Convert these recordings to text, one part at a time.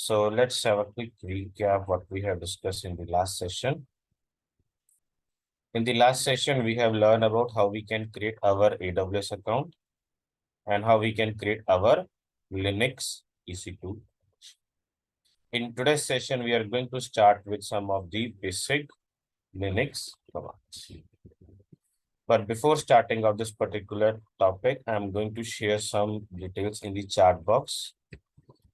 So let's have a quick recap what we have discussed in the last session. In the last session, we have learned about how we can create our AWS account and how we can create our Linux EC2. In today's session, we are going to start with some of the basic Linux commands. But before starting of this particular topic, I'm going to share some details in the chat box.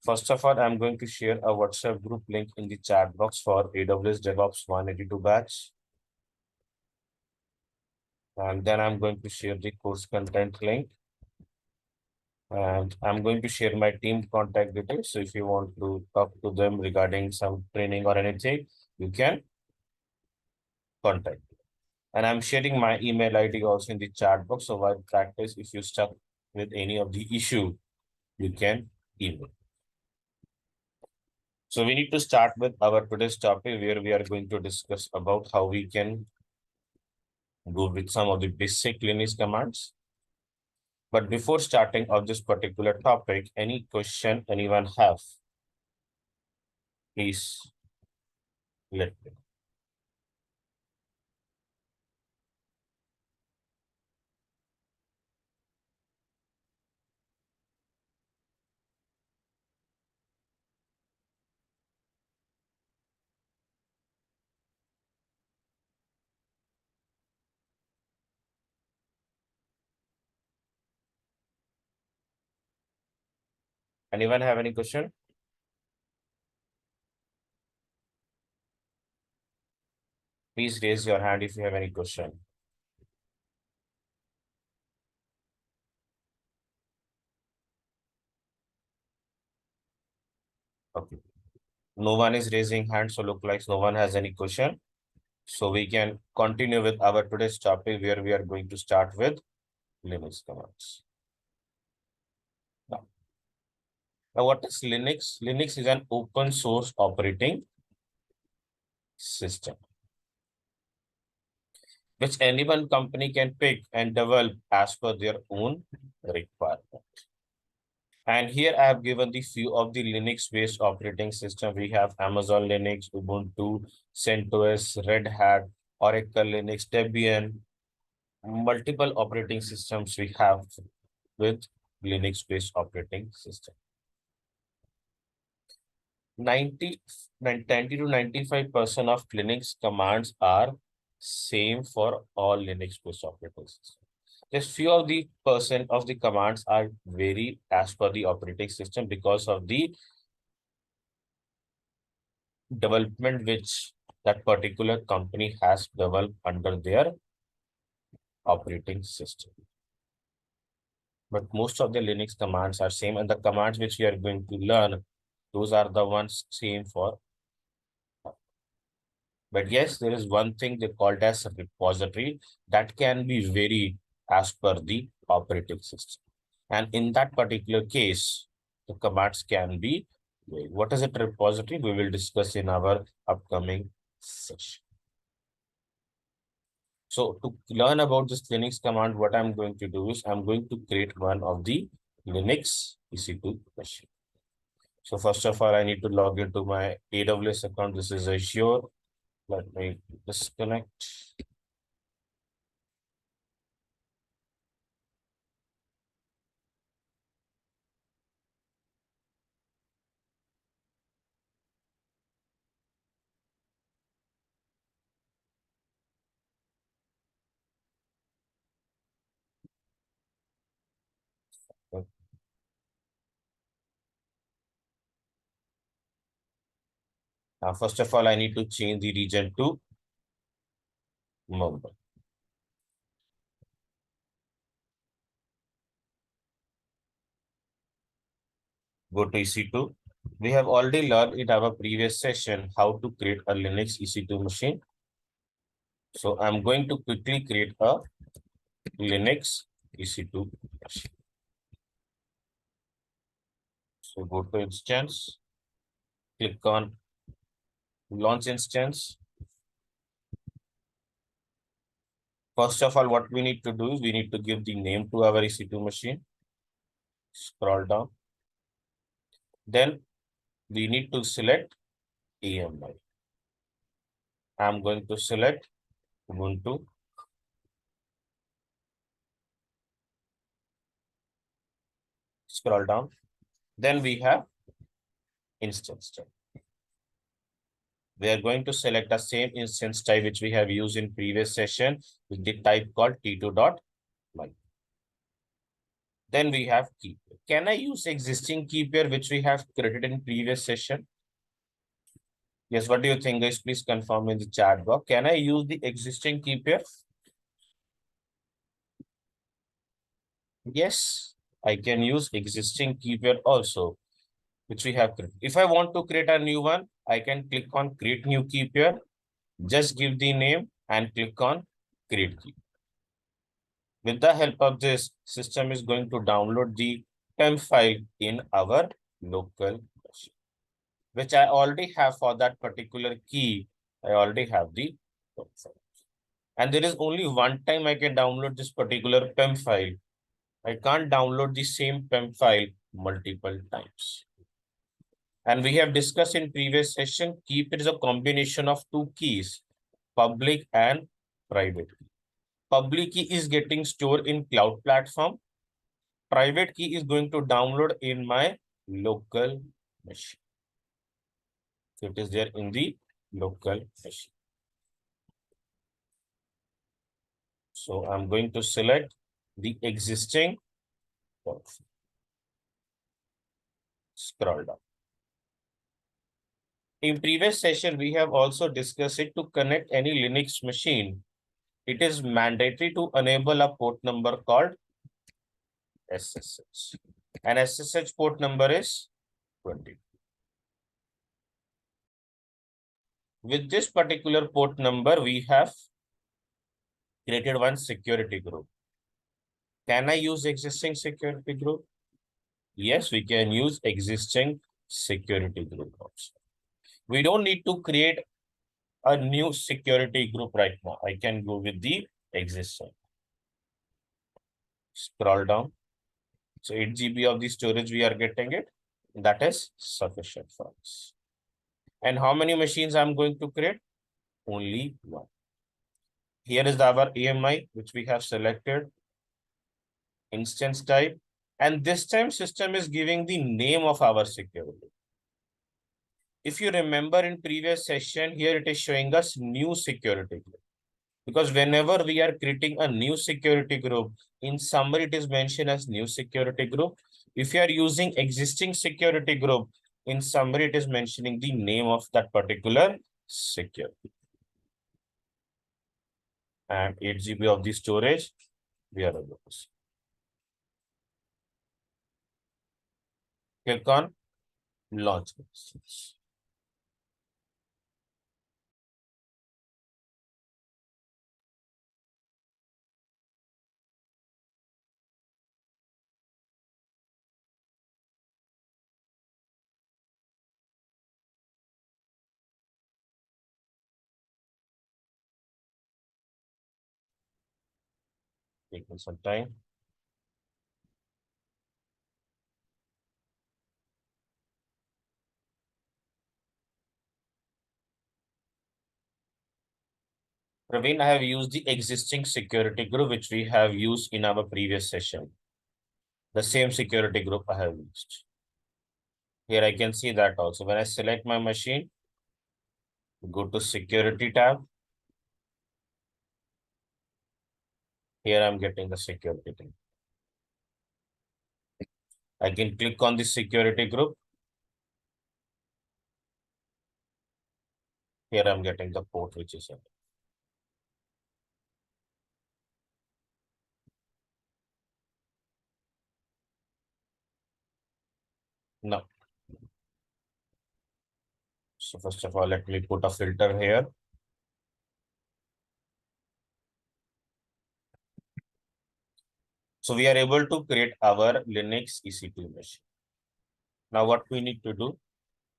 First of all, I'm going to share a WhatsApp group link in the chat box for AWS Devops 182 batch. And then I'm going to share the course content link. And I'm going to share my team contact details. So if you want to talk to them regarding some training or anything, you can contact. And I'm sharing my email ID also in the chat box. So while practice, if you stuck with any of the issue, you can email. So we need to start with our today's topic where we are going to discuss about how we can go with some of the basic Linux commands. But before starting of this particular topic, any question anyone have, please let me know. Anyone have any question? Please raise your hand if you have any question. Okay. No one is raising hand, so look like no one has any question. So we can continue with our today's topic where we are going to start with Linux commands. Now what is Linux? Linux is an open source operating system, which any one company can pick and develop as per their own requirement. And here I have given the few of the Linux-based operating system. We have Amazon Linux, Ubuntu, CentOS, Red Hat, Oracle Linux, Debian, multiple operating systems we have with Linux-based operating system. 90 to 95% of Linux commands are same for all Linux-based operating systems. Just few of the percent of the commands are vary as per the operating system because of the development which that particular company has developed under their operating system. But most of the Linux commands are same, and the commands which we are going to learn, those are the ones same for. But yes, there is one thing they called as a repository that can be varied as per the operating system. And in that particular case, the commands can be varied. What is a repository? We will discuss in our upcoming session. So to learn about this Linux command, what I'm going to do is I'm going to create one of the Linux EC2 machine. So first of all, I need to log into my AWS account. This is Azure. Let me disconnect. Now, first of all, I need to change the region to Mumbai. Go to EC2. We have already learned in our previous session how to create a Linux EC2 machine. So I'm going to quickly create a Linux EC2 machine. So go to instance, click on launch instance. First of all, what we need to do is we need to give the name to our EC2 machine. Scroll down. Then we need to select EMI. I'm going to select Ubuntu. Scroll down. Then we have instance type. We are going to select the same instance type which we have used in previous session with the type called T2.my. Then we have key pair. Can I use existing key pair which we have created in previous session? Yes, what do you think, guys? Please confirm in the chat box. Can I use the existing key pair? Yes, I can use existing key pair also, which we have created. If I want to create a new one, I can click on create new key pair. Just give the name and click on create key. With the help of this, system is going to download the temp file in our local machine, which I already have for that particular key. I already have the temp file. And there is only one time I can download this particular temp file. I can't download the same temp file multiple times. And we have discussed in previous session, key pair is a combination of two keys, public and private. Public key is getting stored in cloud platform. Private key is going to download in my local machine. So it is there in the local machine. So I'm going to select the existing. Scroll down. In previous session, we have also discussed it to connect any Linux machine. It is mandatory to enable a port number called SSH. And SSH port number is 20. With this particular port number, we have created one security group. Can I use existing security group? Yes, we can use existing security group also. We don't need to create a new security group right now. I can go with the existing. Scroll down. So 8 GB of the storage we are getting it. That is sufficient for us. And how many machines I'm going to create? Only one. Here is our EMI, which we have selected. Instance type. And this time system is giving the name of our security. If you remember in previous session, here it is showing us new security group. Because whenever we are creating a new security group, in summary, it is mentioned as new security group. If you are using existing security group, in summary, it is mentioning the name of that particular security. And 8 GB of the storage, we are able to see. Click on launch. Taking some time. Praveen, I have used the existing security group, which we have used in our previous session. The same security group I have used. Here I can see that also. When I select my machine, go to security tab. Here I'm getting the security thing. I can click on the security group. Here I'm getting the port which is in. No. So first of all, let me put a filter here. So we are able to create our Linux EC2 machine. Now what we need to do,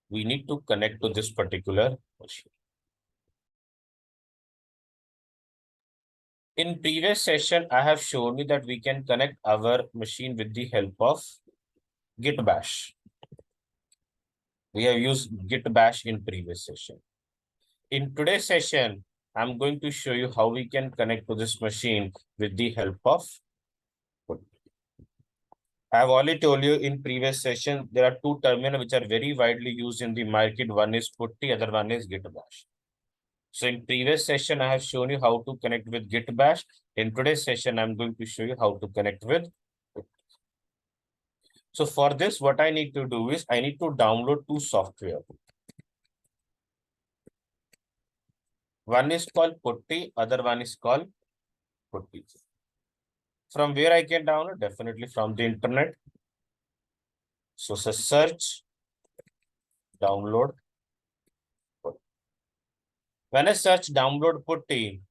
we need to connect to this particular machine. In previous session, I have shown you that we can connect our machine with the help of Git bash. We have used git bash in previous session. In today's session, I'm going to show you how we can connect to this machine with the help of Putty. I have already told you in previous session, there are two terminals which are very widely used in the market. One is Putty, other one is git bash. So in previous session, I have shown you how to connect with git bash. In today's session, I'm going to show you how to connect with Putty. So for this, what I need to do is I need to download two software. One is called Putty, other one is called Putty. From where I can download? Definitely from the internet. So search, download Putty. When I search download Putty,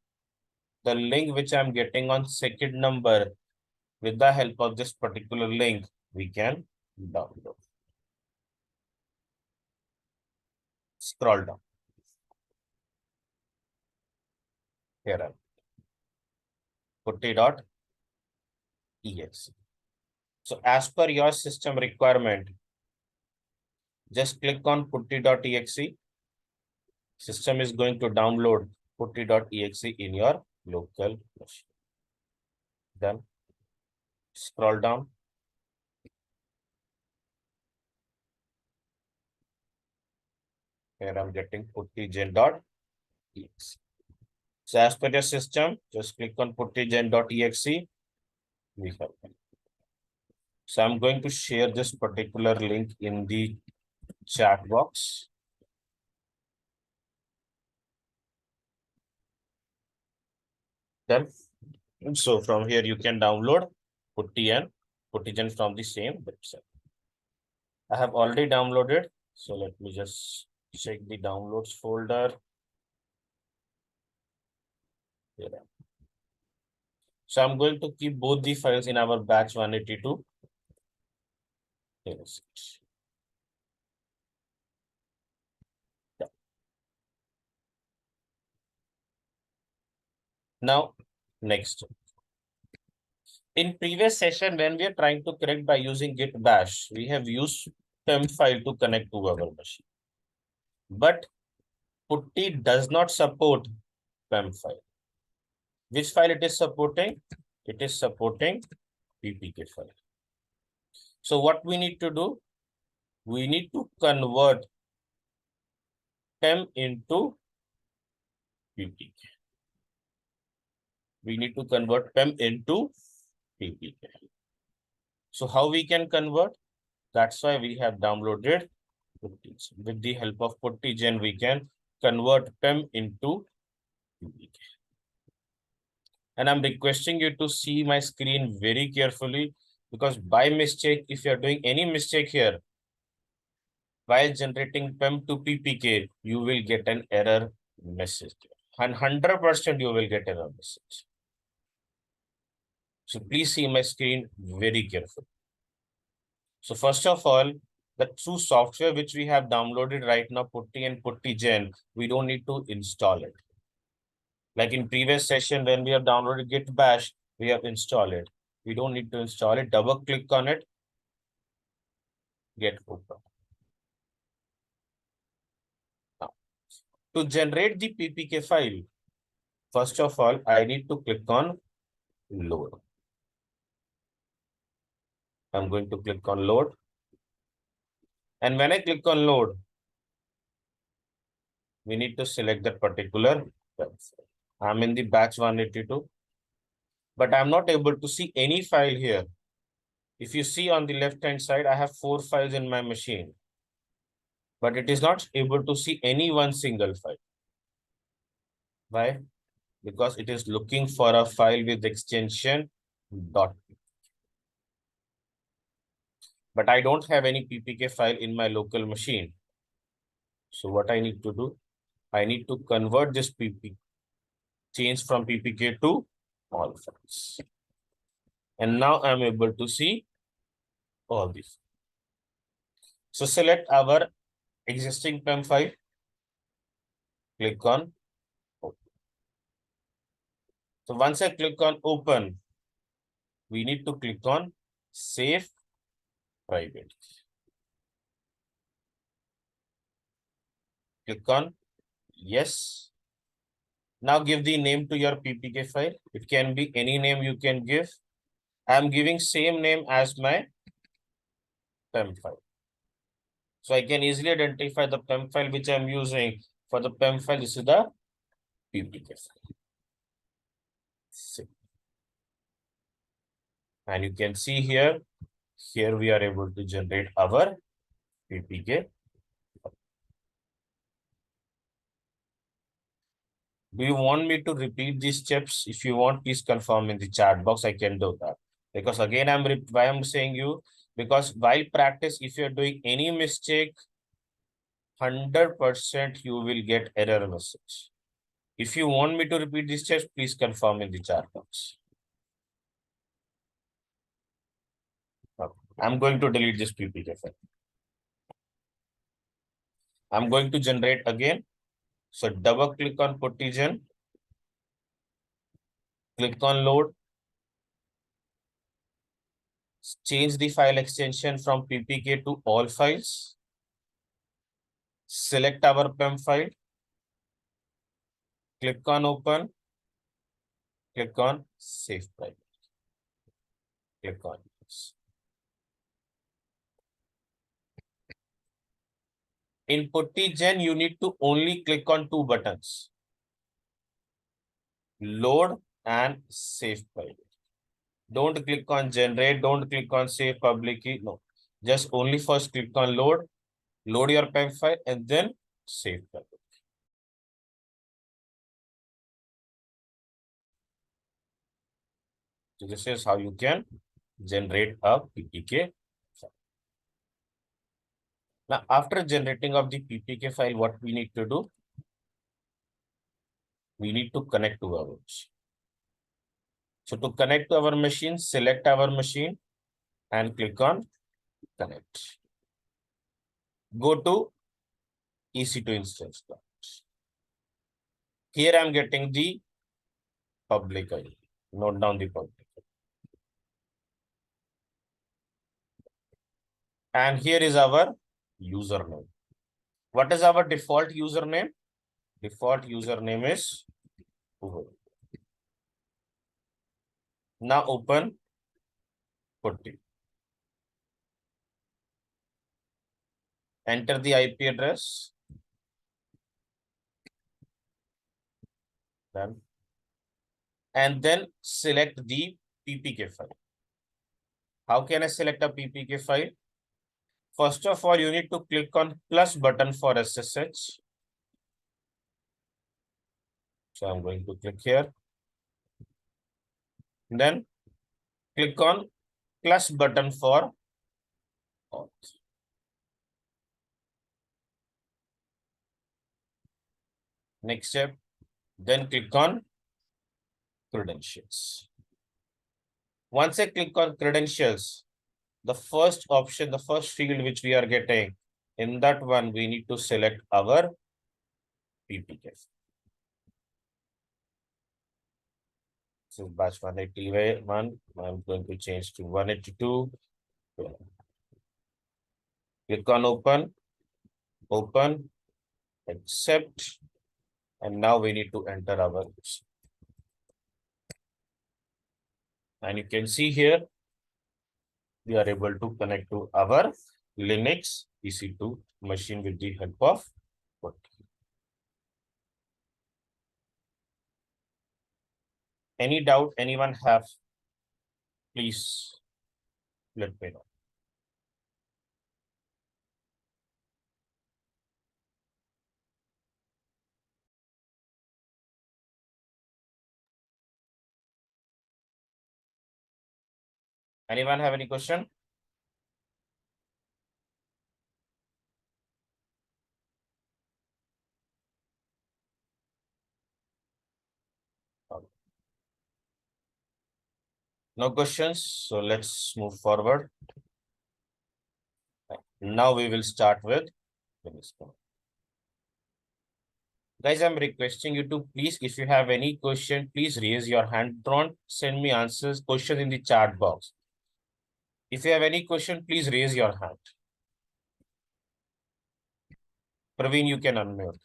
the link which I'm getting on second number, with the help of this particular link, we can download. Scroll down. Here I am. Putty.exe. So as per your system requirement, just click on putty.exe. System is going to download putty.exe in your local machine. Then scroll down. Here I'm getting puttygen.exe. So as per your system, just click on puttygen.exe. We have it. So I'm going to share this particular link in the chat box. Then, so from here you can download Putty and puttygen from the same website. I have already downloaded. So let me just check the downloads folder. Here. So I'm going to keep both the files in our batch 182. Here is it. Yeah. Now, next. In previous session, when we are trying to connect by using git bash, we have used temp file to connect to our machine. But Putty does not support temp file. Which file it is supporting? It is supporting PPK file. So what we need to do? We need to convert temp into PPK. We need to convert temp into PPK. So how we can convert? That's why we have downloaded Putty. With the help of puttygen, we can convert temp into PPK. And I'm requesting you to see my screen very carefully, because by mistake, if you're doing any mistake here, while generating PEM to PPK, you will get an error message. And 100% you will get error message. So please see my screen very carefully. So first of all, the two software which we have downloaded right now, Putty and puttygen, we don't need to install it. Like in previous session, when we have downloaded git bash, we have installed it. We don't need to install it. Double click on it. Get open. Now, to generate the PPK file, first of all, I need to click on load. I'm going to click on load. And when I click on load, we need to select that particular website. I'm in the batch 182, but I'm not able to see any file here. If you see on the left-hand side, I have 4 files in my machine, but it is not able to see any one single file. Why? Because it is looking for a file with extension dot. But I don't have any PPK file in my local machine. So what I need to do, I need to convert this PPK, change from PPK to all files. And now I'm able to see all these. So select our existing PEM file, click on open. So once I click on open, we need to click on save private. Click on yes. Now give the name to your PPK file. It can be any name you can give. I'm giving same name as my PEM file. So I can easily identify the PEM file which I'm using. For the PEM file, this is the PPK file. And you can see here we are able to generate our PPK. Do you want me to repeat these steps? If you want, please confirm in the chat box. I can do that. Because again, why I'm saying you, because while practice, if you're doing any mistake, 100% you will get error message. If you want me to repeat these steps, please confirm in the chat box. Okay. I'm going to delete this PPK file. I'm going to generate again. So double click on puttygen. Click on load. Change the file extension from PPK to all files. Select our PEM file. Click on open. Click on save private. Click on yes. In puttygen, you need to only click on two buttons. Load and save private. Don't click on generate. Don't click on save public key. No. Just only first click on load. Load your PEM file and then save private. So this is how you can generate a PPK file. Now, after generating of the PPK file, what we need to do? We need to connect to our machine. So to connect to our machine, select our machine and click on connect. Go to EC2 instance. Here I'm getting the public ID. Note down the public. And here is our username. What is our default username? Default username is Google. Now open Putty. Enter the IP address. Done. And then select the PPK file. How can I select a PPK file? First of all, you need to click on plus button for SSH. So I'm going to click here. Then click on plus button for auth. Next step, then click on credentials. Once I click on credentials, the first option, the first field which we are getting, in that one, we need to select our PPK. This is batch 181. I'm going to change to 182. Click on open, open, accept, and now we need to enter our use. And you can see here, we are able to connect to our Linux EC2 machine with the help of Putty. Any doubt anyone have? Please let me know. Anyone have any question? No questions. So let's move forward. Now we will start with guys, I'm requesting you to please, if you have any question, please raise your hand. Don't send me answers, questions in the chat box. If you have any question, please raise your hand. Praveen, you can unmute.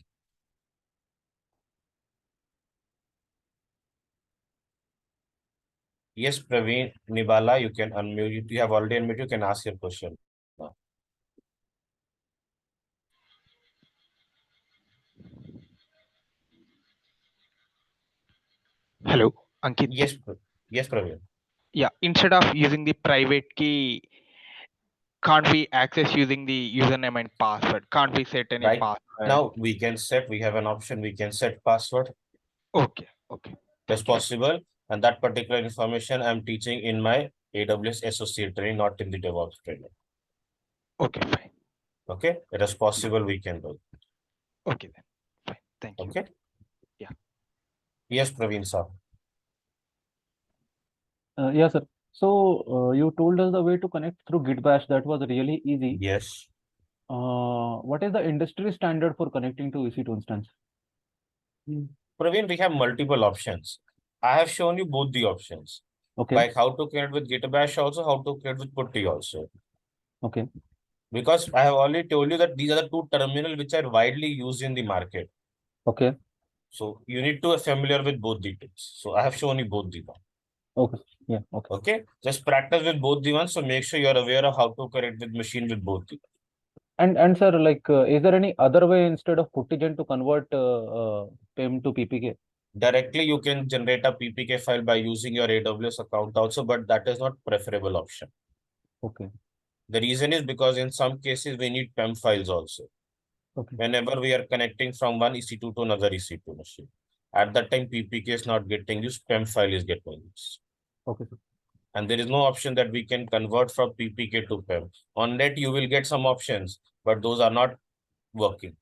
Yes, Praveen Nibala, you can unmute. You have already unmuted. You can ask your question. Hello, Ankit. Yes, Praveen. Yeah, instead of using the private key, can't we access using the username and password? Can't we set any Right password? now, we have an option. We can set password. Okay, okay. That's Thank you. possible. And that particular information I'm teaching in my AWS associate training, not in the DevOps training. Okay, fine. Okay, it is possible we can do. Okay then. Fine. Thank you. Okay. Yeah. Yes, Praveen sir. Yes, sir. So you told us the way to connect through Git Bash. That was really easy. Yes. What is the industry standard for connecting to EC2 instance? Praveen, we have multiple options. I have shown you both the options. Okay. Like how to connect with Git Bash also, how to connect with Putty also. Okay. Because I have already told you that these are the two terminals which are widely used in the market. Okay. So you need to be familiar with both the tools. So I have shown you both the ones. Okay. Yeah. Okay. Okay. Just practice with both the ones. So make sure you're aware of how to connect with machine with both the. And sir, like, is there any other way instead of puttygen to convert PIM to PPK? Directly, you can generate a PPK file by using your AWS account also, but that is not preferable option. Okay. The reason is because in some cases we need PEM files also. Okay. Whenever we are connecting from one EC2 to another EC2 machine. At that time, PPK is not getting used, PEM file is getting used. Okay, sir. And there is no option that we can convert from PPK to PEM. On net, you will get some options, but those are not working.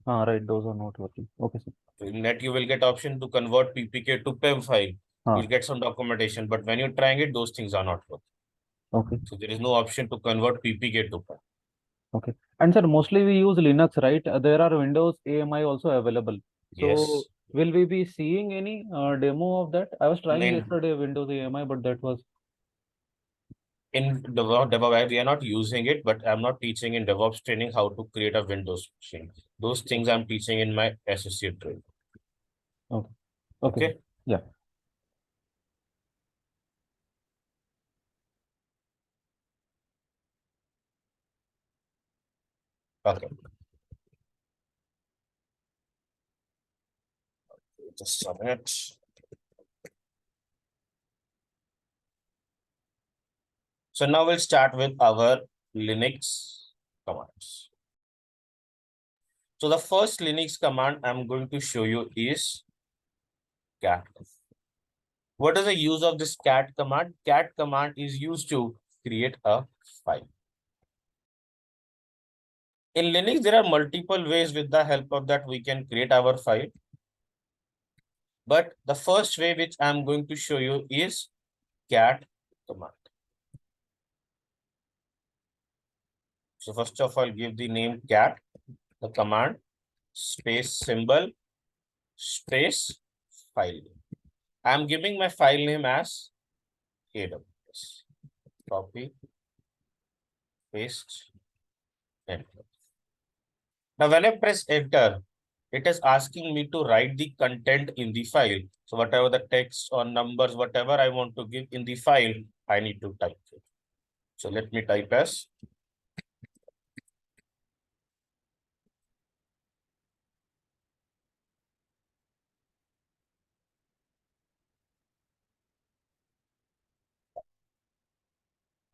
Right. Those are not working. Okay, sir. In net, you will get option to convert PPK to PEM file. You'll get some documentation, but when you're trying it, those things are not working. Okay. So there is no option to convert PPK to PEM. Okay. And sir, mostly we use Linux, right? There are Windows AMI also available. So Yes. will we be seeing any demo of that? I was trying In yesterday Windows AMI, but that was DevOps, we are not using it, but I'm not teaching in DevOps training how to create a Windows machine. Those things I'm teaching in my associate training. okay. Okay. Okay. Yeah. Okay. Just a minute. So now we'll start with our Linux commands. So the first Linux command I'm going to show you is cat. What is the use of this cat command? Cat command is used to create a file. In Linux, there are multiple ways with the help of that we can create our file. But the first way which I'm going to show you is cat command. So first of all, give the name cat, the command, space symbol, space file. I'm giving my file name as AWS. Copy, paste, enter. Now when I press enter, it is asking me to write the content in the file. So whatever the text or numbers, whatever I want to give in the file, I need to type it. So let me type as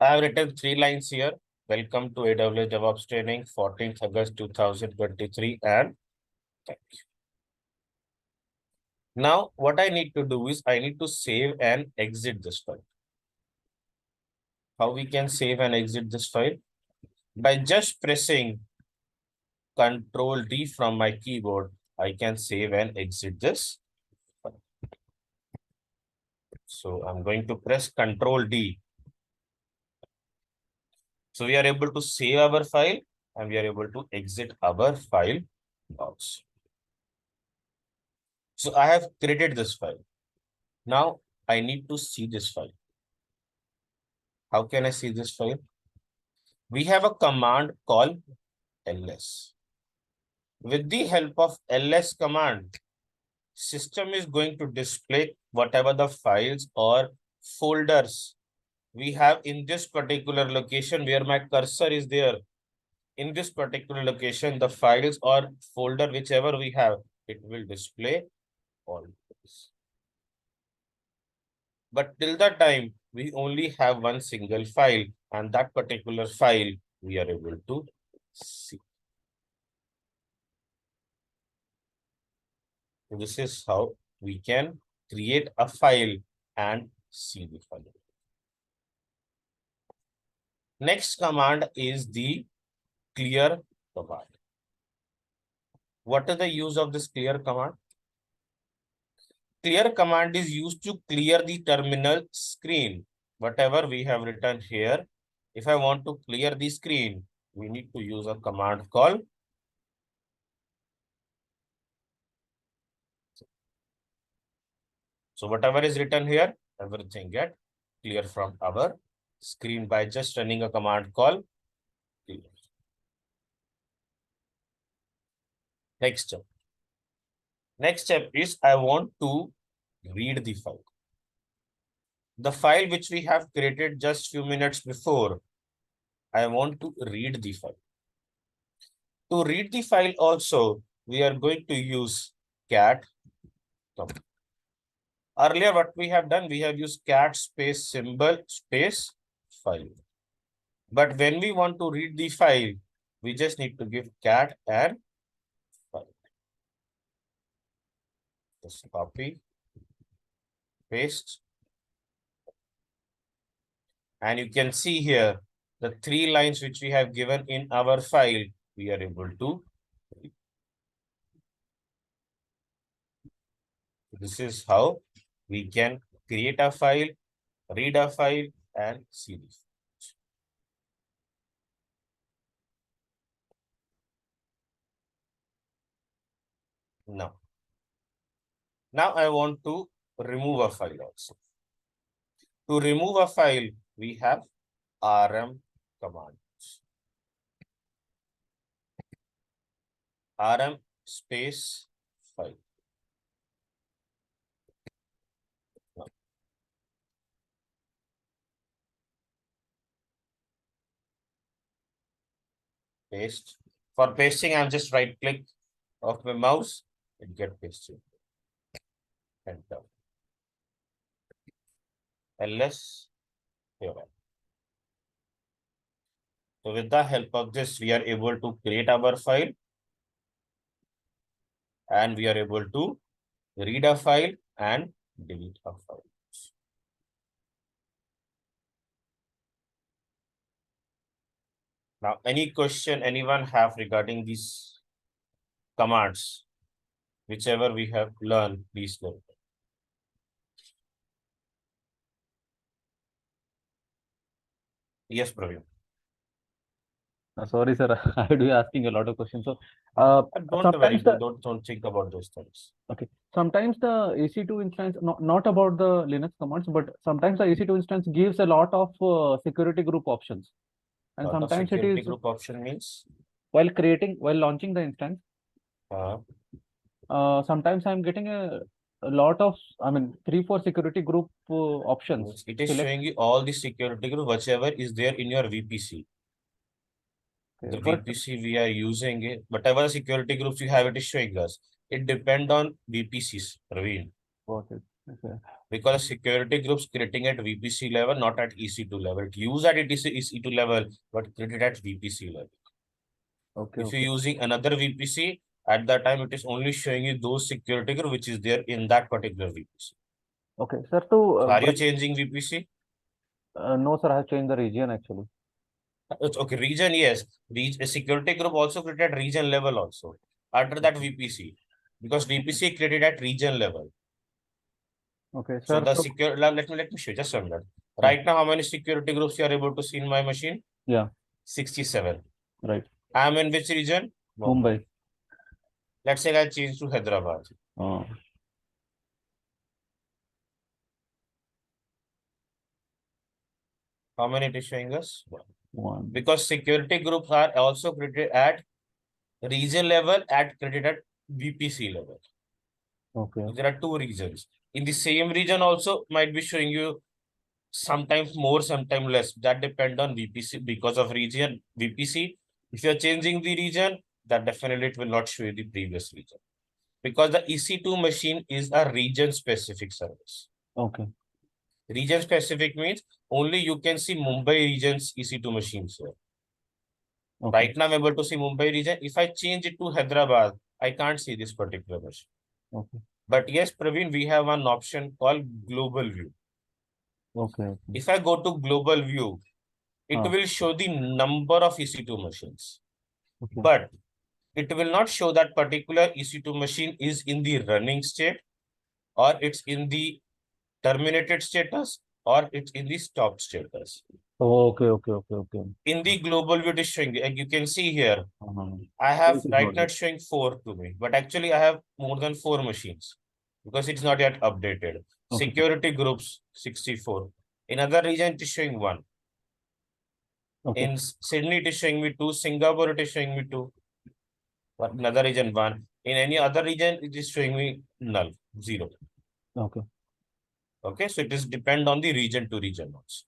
I have written 3 lines here. Welcome to AWS Devops training, 14th August 2023, and thank you. Now, what I need to do is I need to save and exit this file. How we can save and exit this file? By just pressing Control D from my keyboard, I can save and exit this file. So I'm going to press Control D. So we are able to save our file and we are able to exit our file also. So I have created this file. Now I need to see this file. How can I see this file? We have a command called ls. With the help of ls command, system is going to display whatever the files or folders we have in this particular location where my cursor is there. In this particular location, the files or folder, whichever we have, it will display all this. But till that time, we only have one single file, and that particular file we are able to see. So this is how we can create a file and see the file. Next command is the clear command. What is the use of this clear command? Clear command is used to clear the terminal screen. Whatever we have written here, if I want to clear the screen, we need to use a command called. So whatever is written here, everything get clear from our screen by just running a command called clear. Next step. Next step is I want to read the file. The file which we have created just few minutes before, I want to read the file. To read the file also, we are going to use cat. Earlier, what we have done, we have used cat space symbol space file. But when we want to read the file, we just need to give cat and file. Just copy, paste. And you can see here, the 3 lines which we have given in our file, we are able to read. This is how we can create a file, read a file, and see this. Now I want to remove a file also. To remove a file, we have rm command. Rm space file. Paste. For pasting, I'm just right click of my mouse, it get pasted. Enter. ls here. So with the help of this, we are able to create our file and we are able to read a file and delete a file. Now, any question anyone have regarding these commands, whichever we have learned, please learn. Yes, Praveen. Sorry, sir, I would be asking a lot of questions. So, Don't worry, sometimes the don't think about those things. okay, sometimes the EC2 instance, not about the Linux commands, but sometimes the EC2 instance gives a lot of security group options, and The sometimes it security is group option means while launching the instance. uh, Sometimes I'm getting a lot of, I mean, 3-4 security group options. it is Select, showing you all the security group, whichever is there in your VPC. The but VPC we are using it, whatever security groups you have, it is showing us. It depends on VPCs, Praveen. what is okay. Because security groups creating at VPC level, not at EC2 level. It use at EC2 level, but created at VPC level. Okay, If you're okay. using another VPC, at that time it is only showing you those security group which is there in that particular VPC. Okay, sir, to So are you changing VPC? no, sir, I have changed the region actually. It's okay, region, yes. Security group also created at region level also. After that VPC, because VPC created at region level. Okay, So sir, the so secure, let me show you just a minute. yeah, Right now, how many security groups you are able to see in my machine? yeah, 67. right. I am in which region? Mumbai. Let's say I change to Hyderabad. Oh, How many it is showing us? one. Because security groups are also created at region level and credit at VPC level. Okay. So there are two regions. In the same region also might be showing you sometimes more, sometimes less. That depend on VPC because of region VPC. If you're changing the region, that definitely it will not show you the previous region. Because the EC2 machine is a region specific service. Okay. Region specific means only you can see Mumbai region's EC2 machines here. Okay. Right now I'm able to see Mumbai region. If I change it to Hyderabad, I can't see this particular machine. Okay. But yes, Praveen, we have an option called global view. Okay. If I go to global view, it will show the number of EC2 machines. Okay. But it will not show that particular EC2 machine is in the running state, or it's in the terminated status, or it's in the stopped status. Okay. Okay. Okay. Okay. In the global view, it is showing, and you can see here, Uh-huh. I have Okay, right got now it. showing 4 to me, but actually I have more than 4 machines because it's not yet updated. Okay. Security groups 64. In other region, it is showing 1. Okay. In Sydney, it is showing me 2. Singapore, it is showing me 2. But another region 1. In any other region, it is showing me null, 0. Okay. Okay, so it is depend on the region to region also.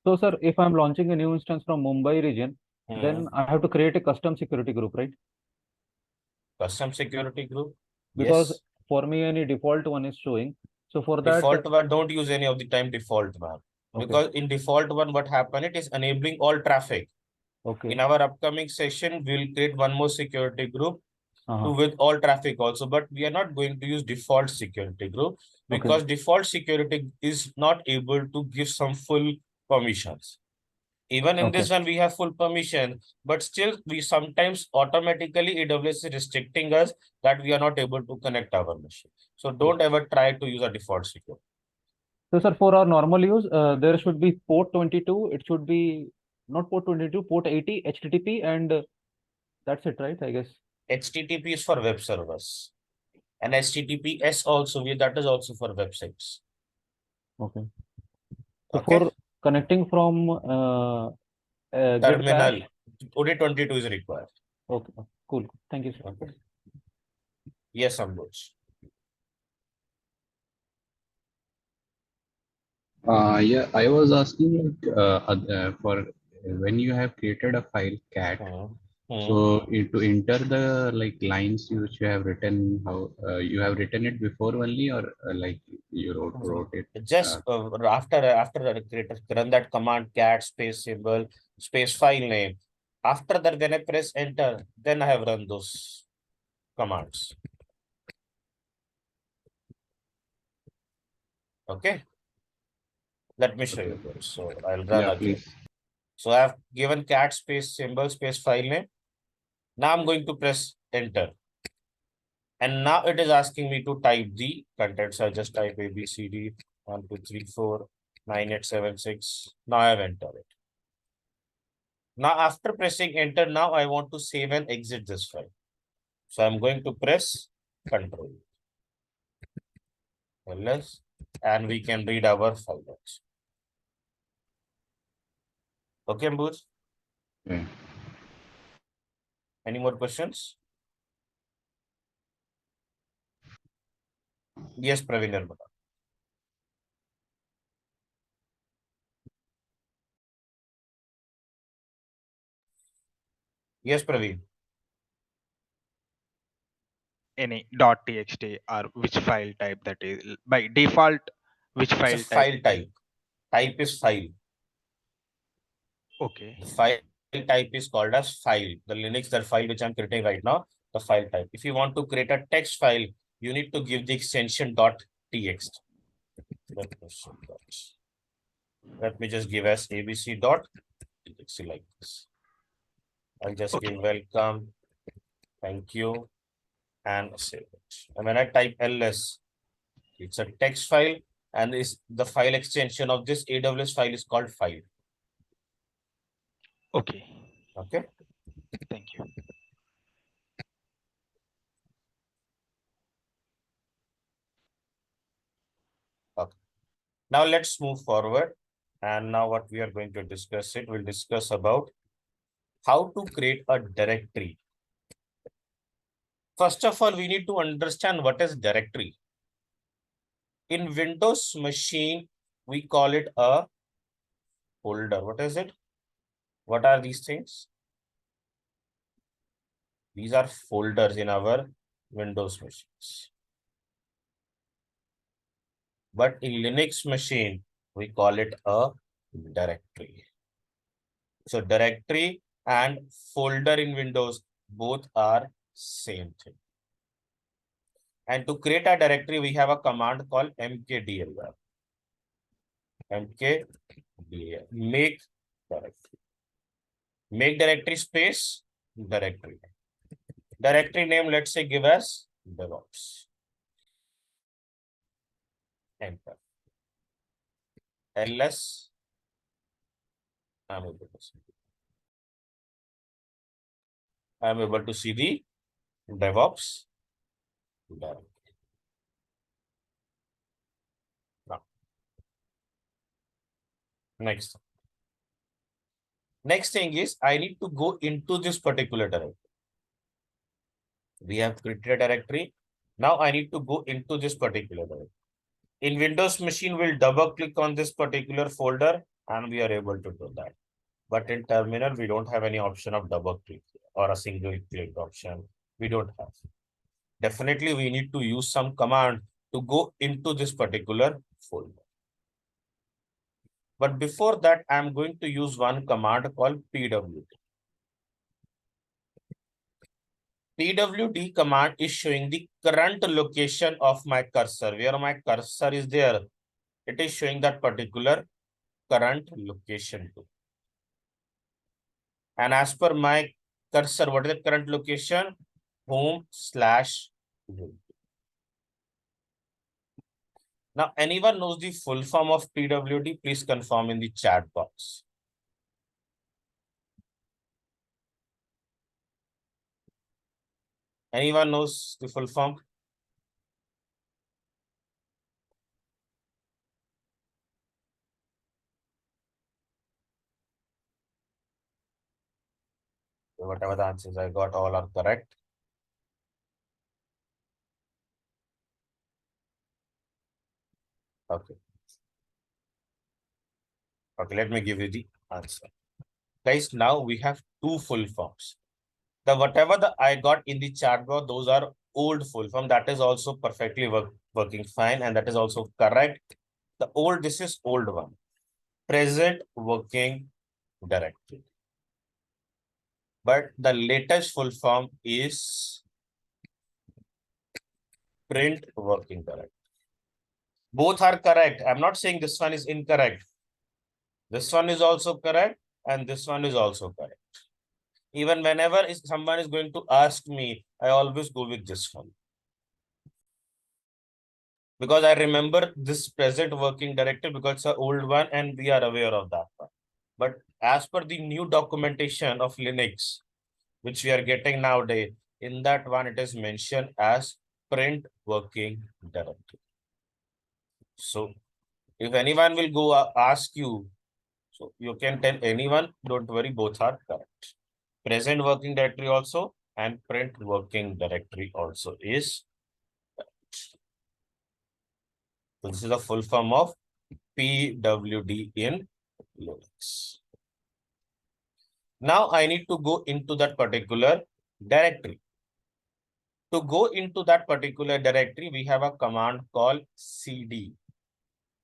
So, sir, if I'm launching a new instance from Mumbai region, then I have to create a custom security group, right? Custom security group. Because Yes. for me, any default one is showing. So for that, Default one, don't use any of the time default one. okay. Because in default one, what happened, it is enabling all traffic. Okay. In our upcoming session, we'll create one more security group Uh-huh. to with all traffic also, but we are not going to use default security group because default security is not able to give some full permissions. Even in this one, we have full permission, but still we sometimes automatically AWS is restricting us that we are not able to connect our machine. So don't ever try to use a default security. So, sir, for our normal use, there should be port 22. It should be not port 22, port 80, HTTP, and that's it, right? I guess. HTTP is for web servers. And HTTPS also, that is also for websites. Okay. So Okay. for connecting from Git Terminal, cache. only 22 is required. Okay. Cool. Thank you, sir. Okay. Yes, Ambuj. Yeah, I was asking for when you have created a file cat, so to enter the lines which you have written, how you have written it before only, or like you wrote it? Just after run that command cat space symbol space file name. After that, when I press enter, then I have run those commands. Okay. Let me show you this. So I'll run again. Please. So I have given cat space symbol space file name. Now I'm going to press enter. And now it is asking me to type the contents. I just type ABCD 1, 2, 3, 4, 9, 8, 7, 6. Now I have entered it. Now after pressing enter, now I want to save and exit this file. So I'm going to press control. LS, and we can read our file. Okay, Ambuj? Okay. Any more questions? Yes, Praveen. Yes, Praveen. Any .txt or which file type that is by default, which file It's a file type. Type is file. Okay. The file type is called as file. The Linux, that file which I'm creating right now, the file type. If you want to create a text file, you need to give the extension .txt. Let me just give as abc.txt like this. I'll just give welcome, thank you, and save it. And when I type ls, it's a text file, and the file extension of this AWS file is called file. Okay. Okay. Thank you. Okay. Now let's move forward. And now what we are going to discuss we'll discuss about how to create a directory First of all, we need to understand what is directory. In Windows machine, we call it a folder. What is it? What are these things? These are folders in our Windows machines. But in Linux machine, we call it a directory. So directory and folder in Windows, both are same thing. And to create a directory, we have a command called mkdir. Mkdir, make directory. Make directory space, directory. Directory name, let's say, give us DevOps. Enter. ls, I'm able to see the DevOps directory. Now, next thing is I need to go into this particular directory. We have created a directory. Now I need to go into this particular directory. In Windows machine, we'll double click on this particular folder and we are able to do that. But in terminal, we don't have any option of double click or a single click option. We don't have. Definitely, we need to use some command to go into this particular folder. But before that, I'm going to use one command called pwd. Pwd command is showing the current location of my cursor. Where my cursor is there, it is showing that particular current location too. And as per my cursor, what is the current location? home/root. Now, anyone knows the full form of pwd? Please confirm in the chat box. Anyone knows the full form? Whatever the answers I got, all are correct. Okay. Okay, let me give you the answer. Guys, now we have two full forms. The whatever I got in the chat box, those are old full form. That is also perfectly working fine, and that is also correct. This is old one. Present working directory. But the latest full form is print working directory. Both are correct. I'm not saying this one is incorrect. This one is also correct, and this one is also correct. Even whenever someone is going to ask me, I always go with this one. Because I remember this present working directory because it's an old one and we are aware of that one. But as per the new documentation of Linux, which we are getting nowadays, in that one it is mentioned as print working directory. So if anyone will go ask you, so you can tell anyone, don't worry, both are correct. Present working directory also and print working directory also is correct. So this is the full form of pwd in Linux. Now I need to go into that particular directory. To go into that particular directory, we have a command called cd.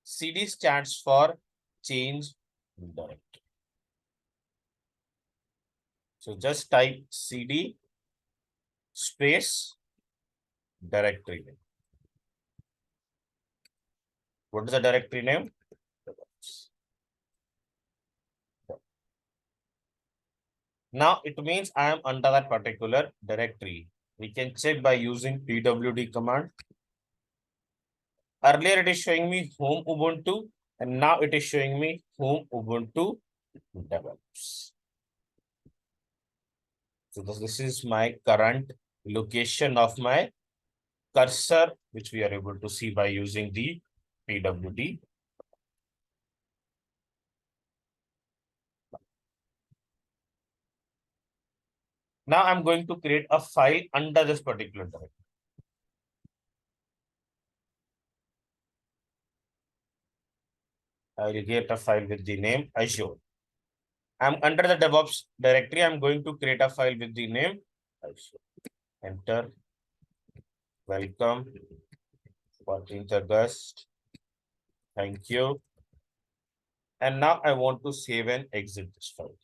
cd stands for change directory. So just type cd space directory name. What is the directory name? Now it means I am under that particular directory. We can check by using pwd command. Earlier it is showing me home Ubuntu, and now it is showing me home Ubuntu Devops. So this is my current location of my cursor, which we are able to see by using the pwd. Now I'm going to create a file under this particular directory. I will create a file with the name Azure. I'm under the DevOps directory. I'm going to create a file with the name Azure. Enter. Welcome. 14th August. Thank you. And now I want to save and exit this file.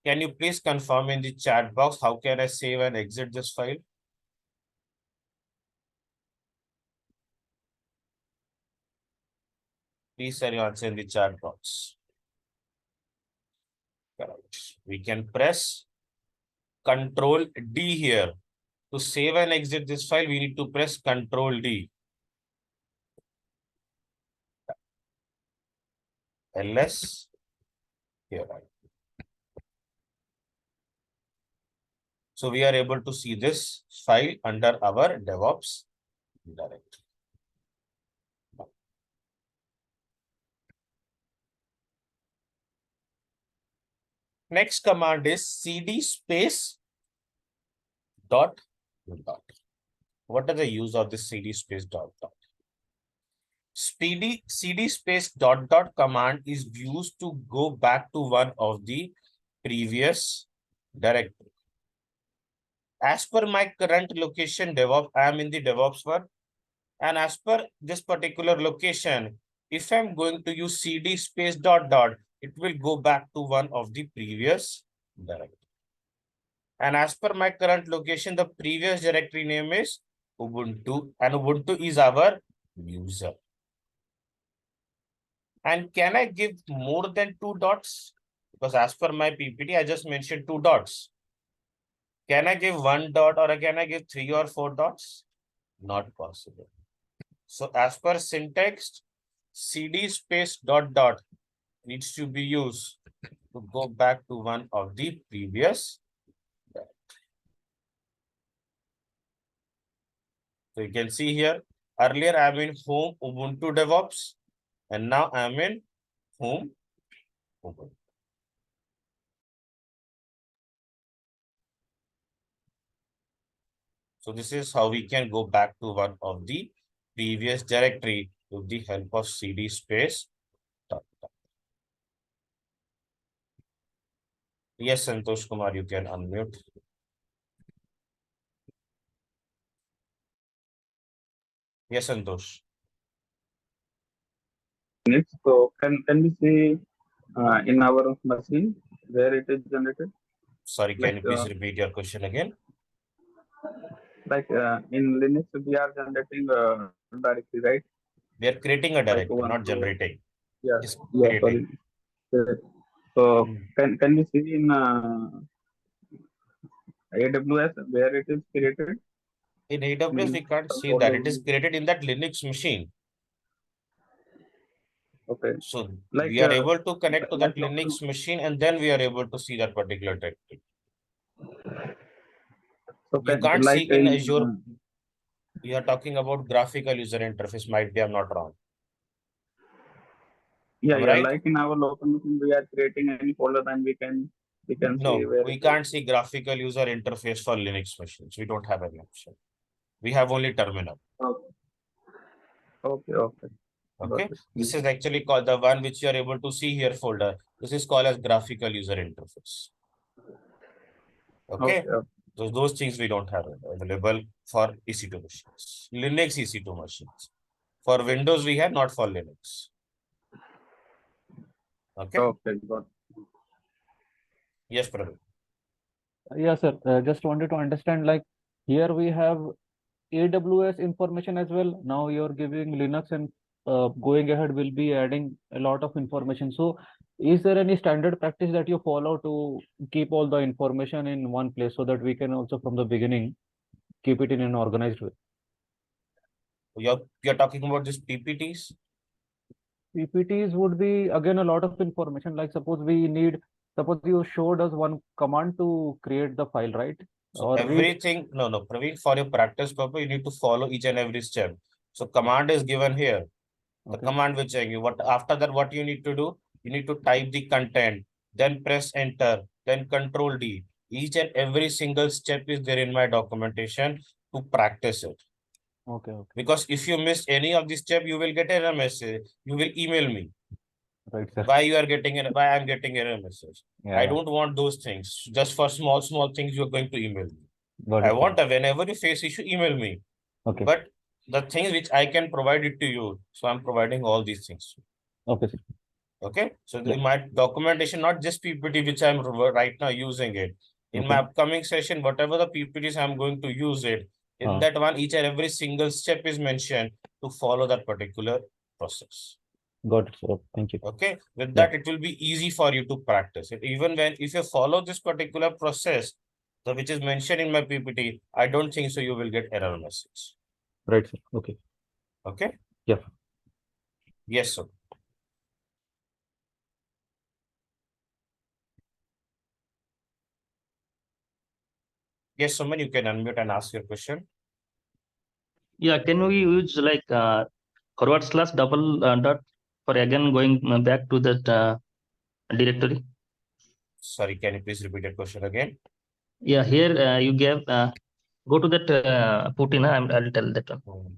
Can you please confirm in the chat box, how can I save and exit this file? Please send your answer in the chat box. Correct. We can press Control D here. To save and exit this file, we need to press Control D. LS here. So we are able to see this file under our DevOps directory. Next command is CDspace dot. What is the use of this CDspace dot? CDspace dot command is used to go back to one of the previous directory. As per my current location DevOps, I am in the DevOps one. And as per this particular location, if I'm going to use CDspace dot, it will go back to one of the previous directory. And as per my current location, the previous directory name is Ubuntu, and Ubuntu is our user. And can I give more than 2 dots? Because as per my PPT, I just mentioned 2 dots. Can I give 1 dot or can I give 3 or 4 dots? Not possible. So as per syntax, CDspace dot needs to be used to go back to one of the previous. So you can see here, earlier I'm in home Ubuntu DevOps, and now I'm in home Ubuntu. So this is how we can go back to one of the previous directory with the help of CDspace dot. Yes, Santosh Kumar, you can unmute. Yes, Santosh. So can we see in our machine where it is generated? Sorry, can you please repeat your question again? Like in Linux, we are generating directory, right? We are creating a directory, Like not generating. Yes. Yeah, Sorry. So can we see in AWS where it is created? In AWS, we can't see that. It is created in that Linux machine. Okay. So Like, we are able to connect to that like Linux machine, and then we are able to see that particular directory. So You can't see in Azure. You are talking about graphical user interface. Might be I'm not wrong. Yeah, Right? like in our local machine, we are creating any folder, and we can No, see where we can't see graphical user interface for Linux machines. We don't have any option. We have only terminal. Okay. Okay. This is actually called the one which you are able to see here folder. This is called as graphical user interface. Okay. Those things we don't have available for EC2 machines. Linux EC2 machines. For Windows we have, not for Linux. Okay. Got it. Yes, Praveen. Yeah, sir. Just wanted to understand, like here we have AWS information as well. Now you're giving Linux, and going ahead we'll be adding a lot of information. So is there any standard practice that you follow to keep all the information in one place so that we can also from the beginning keep it in an organized way? You're talking about these PPTs? PPTs would be again a lot of information. Like suppose you showed us one command to create the file, right? So Or everything, no, Praveen, for your practice purpose, you need to follow each and every step. So command is given here. The command which I give. After that, what you need to do? You need to type the content, then press enter, then Control D. Each and every single step is there in my documentation to practice it. Okay, okay. Because if you miss any of the step, you will get error message. You will email me. Right, sir. Why I'm getting error message. Yeah, I yeah. don't want those things. Just for small things, you're going to email me. Got I it, sir. want whenever you face issue, email me. Okay. But the things which I can provide it to you, so I'm providing all these things. Okay, sir. Okay, so Yeah. in my documentation, not just PPT, which I'm right now using it. In my Okay. upcoming session, whatever the PPTs I'm going to use it, in that one, each and every single step is mentioned to follow that particular process. Got it, sir. Thank you. Okay, with Yeah. that, it will be easy for you to practice it. Even if you follow this particular process, which is mentioned in my PPT, I don't think so you will get error message. Right, sir. Okay. Okay. Yeah. Yes, sir. Yes, Suman, you can unmute and ask your question. Yeah, can we use like / double dot for again going back to that directory? Sorry, can you please repeat your question again? Yeah, here you gave go to that Putty. I'll tell that one.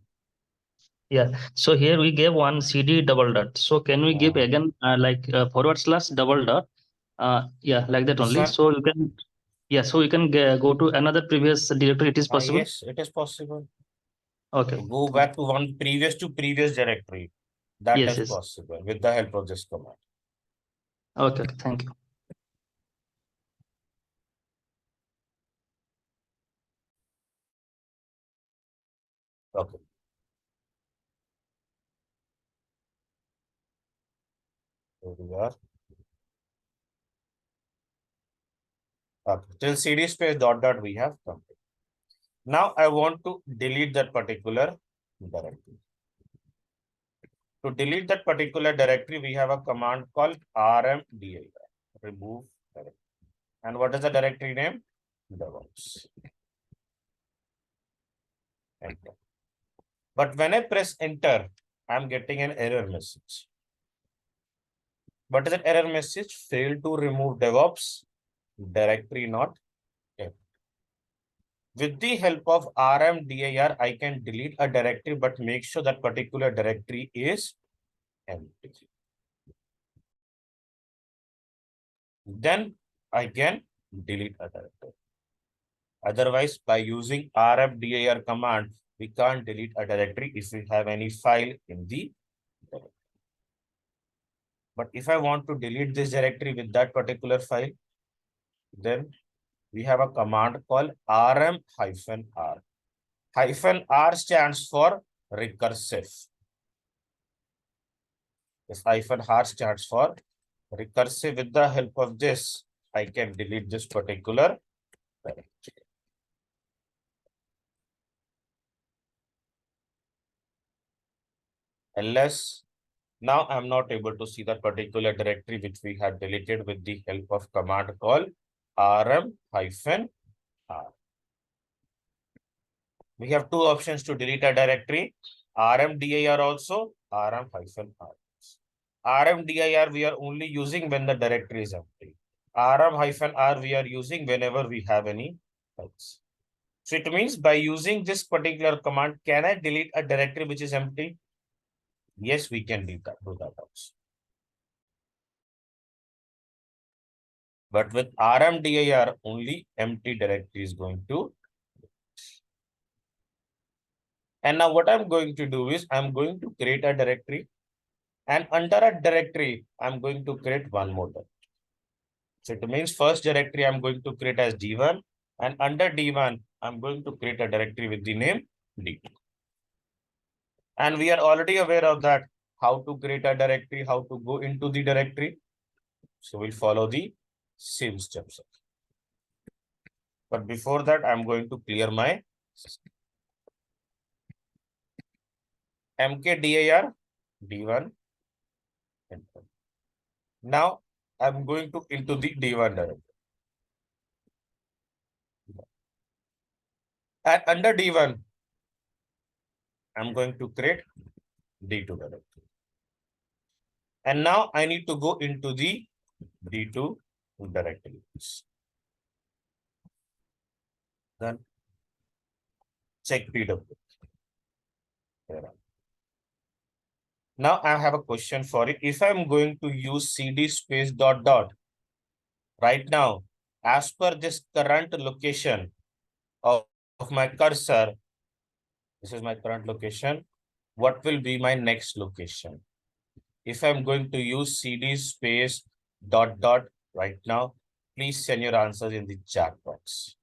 Yeah, so here we gave one CD double dot. So can we give again like / double dot? Yeah, like that This only. one? So you can, yeah, so you can go to another previous directory. It is possible. Yes, it is possible. Okay. To go back to one previous directory. That Yes, is yes. possible with the help of this command. Okay, thank you. Okay. Here we are. Okay. Till CDspace dot we have complete. Now I want to delete that particular directory. To delete that particular directory, we have a command called rmdir, remove directory. And what is the directory name? Devops. Enter. But when I press enter, I'm getting an error message. What is that error message? Failed to remove DevOps directory not kept. With the help of rmdir, I can delete a directory, but make sure that particular directory is empty. Then I can delete a directory. Otherwise, by using rmdir command, we can't delete a directory if we have any file in the directory. But if I want to delete this directory with that particular file, then we have a command called rm-r. -r stands for recursive. This -r stands for recursive. With the help of this, I can delete this particular directory. Unless now I'm not able to see that particular directory which we had deleted with the help of command called rm-r. We have two options to delete a directory, rmdir also, rm-r. rmdir we are only using when the directory is empty. rm-r we are using whenever we have any files. So it means by using this particular command, can I delete a directory which is empty? Yes, we can do that also. But with rmdir, only empty directory is going to. And now what I'm going to do is I'm going to create a directory. And under a directory, I'm going to create one more directory. So it means first directory I'm going to create as D1. And under D1, I'm going to create a directory with the name D2. And we are already aware of that, how to create a directory, how to go into the directory. So we'll follow the same steps. But before that, I'm going to clear my mkdir D1. Now I'm going to into the D1 directory. And under D1, I'm going to create D2 directory. And now I need to go into the D2 directory. Then check PW. Now I have a question for you. If I'm going to use CD space dot dot right now, as per this current location of my cursor, this is my current location. What will be my next location? If I'm going to use CD space dot dot right now, please send your answers in the chat box.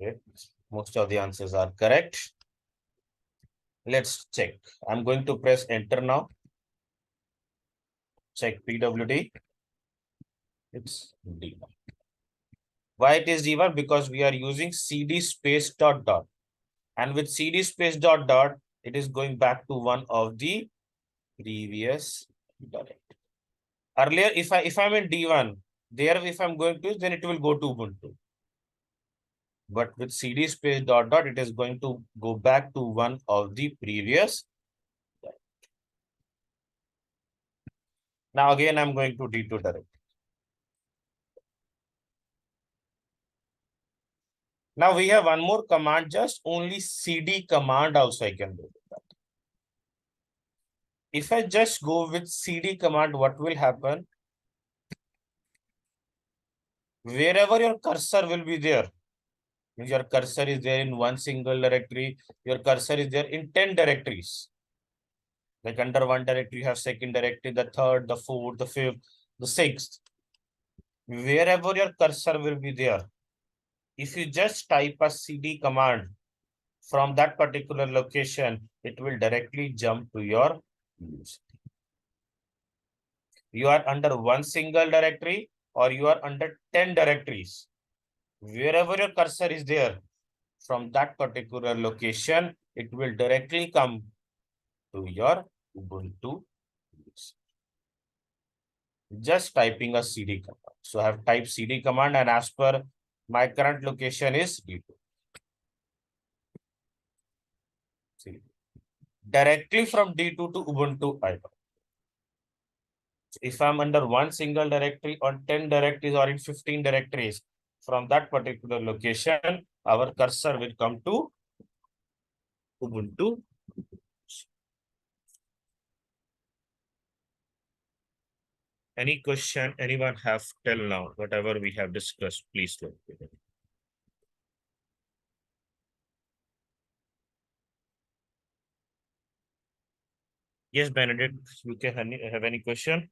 Okay, most of the answers are correct. Let's check. I'm going to press enter now. Check PWD. It's D1. Why it is D1? Because we are using CD space dot dot. And with CD space dot dot, it is going back to one of the previous directory. Earlier, if I'm in D1, there if I'm going to, then it will go to Ubuntu. But with CD space dot dot, it is going to go back to one of the previous. Now again, I'm going to D2 directory. Now we have one more command, just only CD command also I can do with that. If I just go with CD command, what will happen? Wherever your cursor will be there, your cursor is there in one single directory, your cursor is there in 10 directories. Like under one directory, you have second directory, the third, the fourth, the fifth, the sixth. Wherever your cursor will be there, if you just type a CD command from that particular location, it will directly jump to your user. You are under one single directory or you are under 10 directories. Wherever your cursor is there, from that particular location, it will directly come to your Ubuntu. Just typing a CD command. So I have typed CD command, and as per my current location is D2. See, directly from D2 to Ubuntu I go. If I'm under one single directory or 10 directories or in 15 directories, from that particular location, our cursor will come to Ubuntu. Any question anyone have till now? Whatever we have discussed, please let me know. Yes, Benedict, you can have any question?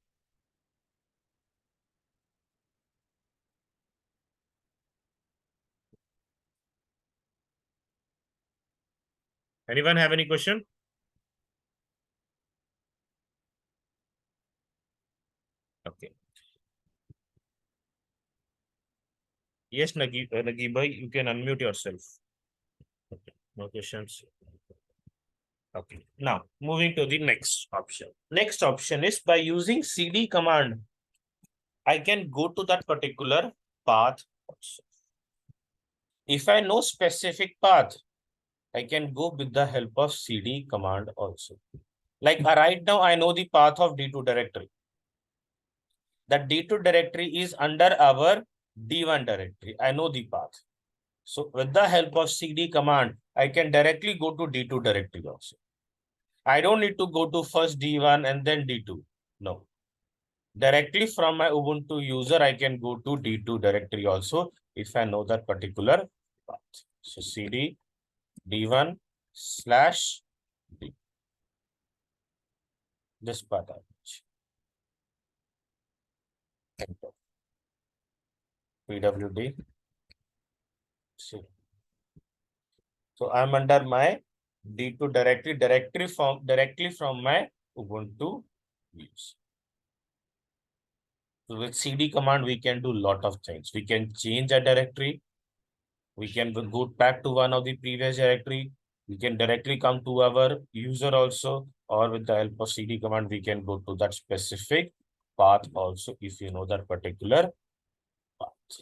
Anyone have any question? Okay. Yes, Nagiba, you can unmute yourself. Okay. No questions. Okay. Now, moving to the next option. Next option is by using CD command, I can go to that particular path also. If I know specific path, I can go with the help of CD command also. Like right now, I know the path of D2 directory. That D2 directory is under our D1 directory. I know the path. So with the help of CD command, I can directly go to D2 directory also. I don't need to go to first D1 and then D2. No. Directly from my Ubuntu user, I can go to D2 directory also if I know that particular path. So CD D1 / D. This path. PWD. So I'm under my D2 directory from directly from my Ubuntu use. So with CD command, we can do a lot of things. We can change a directory. We can go back to one of the previous directory. We can directly come to our user also, or with the help of CD command, we can go to that specific path also if you know that particular path.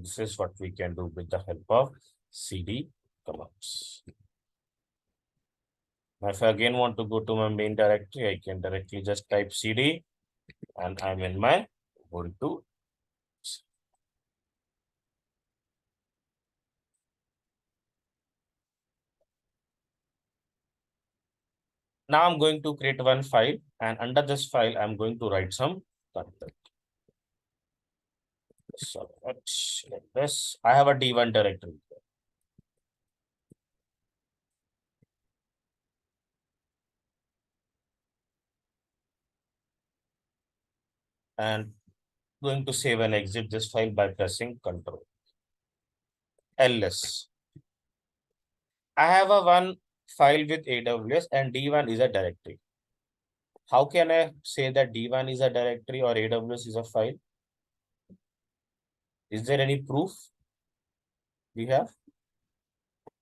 This is what we can do with the help of CD commands. Now, if I again want to go to my main directory, I can directly just type CD and I'm in my Ubuntu. Now I'm going to create one file, and under this file, I'm going to write some content. So let's like this. I have a D1 directory. And going to save and exit this file by pressing Ctrl. ls. I have a one file with AWS and D1 is a directory. How can I say that D1 is a directory or AWS is a file? Is there any proof we have?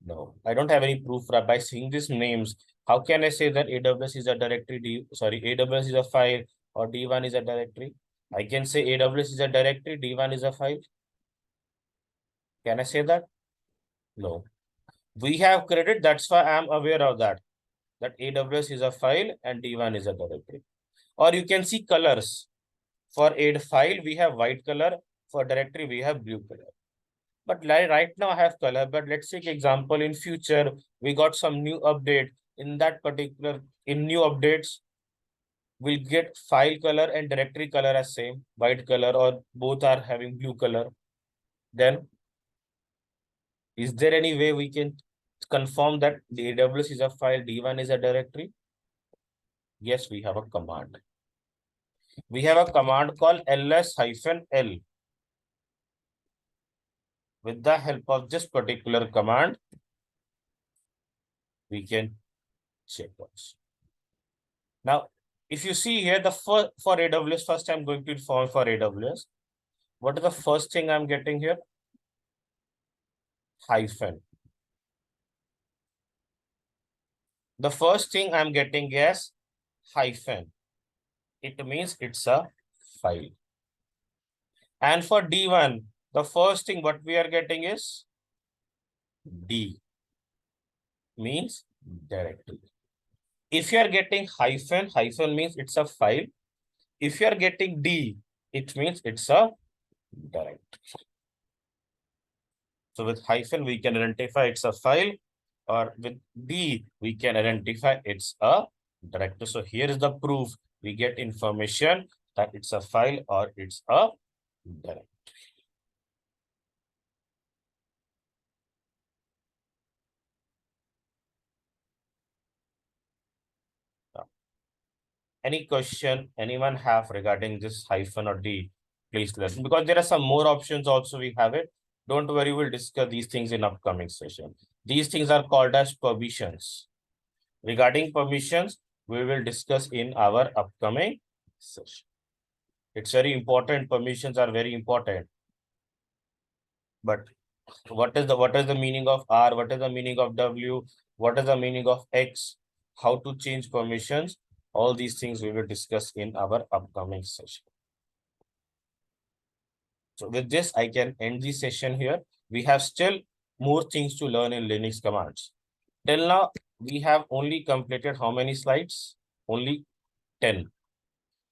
No, I don't have any proof by seeing these names. How can I say that AWS is a directory, AWS is a file or D1 is a directory? I can say AWS is a directory, D1 is a file. Can I say that? No. We have created, that's why I'm aware of that AWS is a file and D1 is a directory. Or you can see colors. For a file, we have white color. For directory, we have blue color. But right now I have color, but let's take example in future, we got some new update. In that particular, in new updates, we'll get file color and directory color as same, white color, or both are having blue color. Then, is there any way we can confirm that the AWS is a file, D1 is a directory? Yes, we have a command. We have a command called ls-l. With the help of this particular command, we can check this. Now, if you see here, the for AWS, first I'm going to inform for AWS. What is the first thing I'm getting here? Hyphen. The first thing I'm getting is hyphen. It means it's a file. And for D1, the first thing what we are getting is D, means directory. If you are getting hyphen, hyphen means it's a file. If you are getting D, it means it's a directory. So with hyphen, we can identify it's a file, or with D, we can identify it's a directory. So here is the proof. We get information that it's a file or it's a directory. Any question anyone have regarding this hyphen or D, please let me, because there are some more options also we have it. Don't worry, we'll discuss these things in upcoming session. These things are called as permissions. Regarding permissions, we will discuss in our upcoming session. It's very important. Permissions are very important. But what is the meaning of R? What is the meaning of W? What is the meaning of X? How to change permissions? All these things we will discuss in our upcoming session. So with this, I can end the session here. We have still more things to learn in Linux commands. Till now, we have only completed how many slides? Only 10.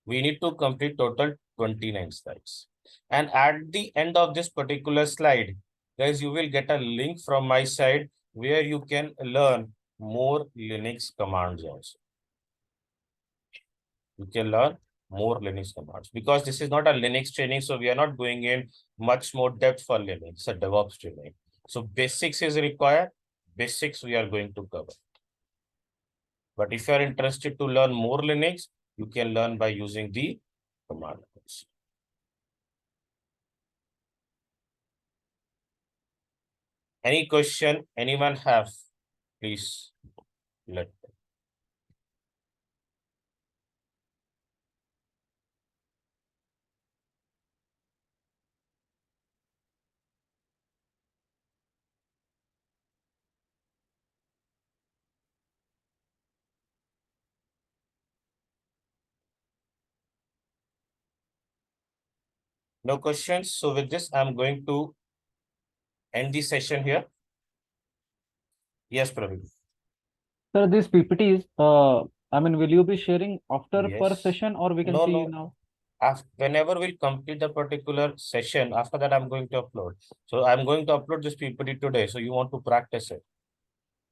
We need to complete total 29 slides. And at the end of this particular slide, guys, you will get a link from my side where you can learn more Linux commands also. You can learn more Linux commands because this is not a Linux training. So we are not going in much more depth for Linux. It's a DevOps training. So basics is required. Basics we are going to cover. But if you are interested to learn more Linux, you can learn by using the command. Any question anyone have, please let me. No questions. So with this, I'm going to end the session here. Yes, Praveen. Sir, these PPTs, I mean, will you be sharing after per Yes. session, or we can No, see no. now? Whenever we'll complete the particular session, after that I'm going to upload. So I'm going to upload this PPT today. So you want to practice it.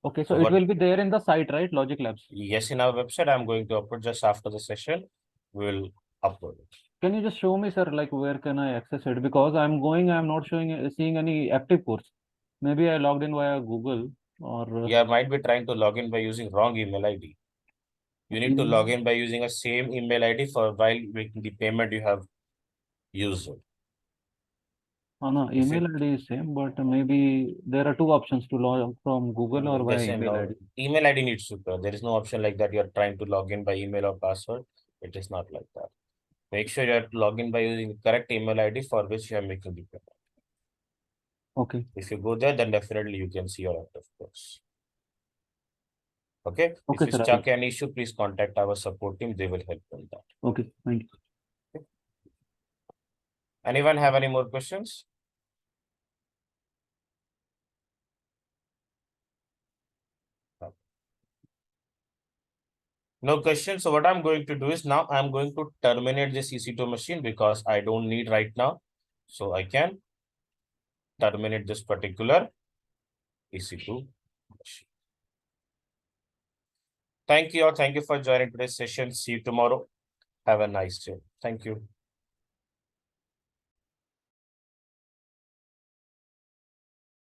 Okay, So so it what- will be there in the site, right? Logic Labs. Yes, in our website, I'm going to upload just after the session. We'll upload it. Can you just show me, sir, like where can I access it? Because I'm not seeing any active course. Maybe I logged in via Google or You might be trying to log in by using wrong email ID. You need to log in by using a same email ID for while making the payment you have used it. no, email ID is same, but maybe there are two options to log from Google or via email ID. Email ID needs to go. There is no option like that. You're trying to log in by email or password. It is not like that. Make sure you're logging by using the correct email ID for which you are making the payment. Okay. If you go there, then definitely you can see your active course. Okay. Okay, If you sir. stuck any issue, please contact our support team. They will help you in that. Okay, thank you. Anyone have any more questions? No questions. So what I'm going to do is now I'm going to terminate this EC2 machine because I don't need right now. So I can terminate this particular EC2 machine. Thank you all. Thank you for joining today's session. See you tomorrow. Have a nice day. Thank you.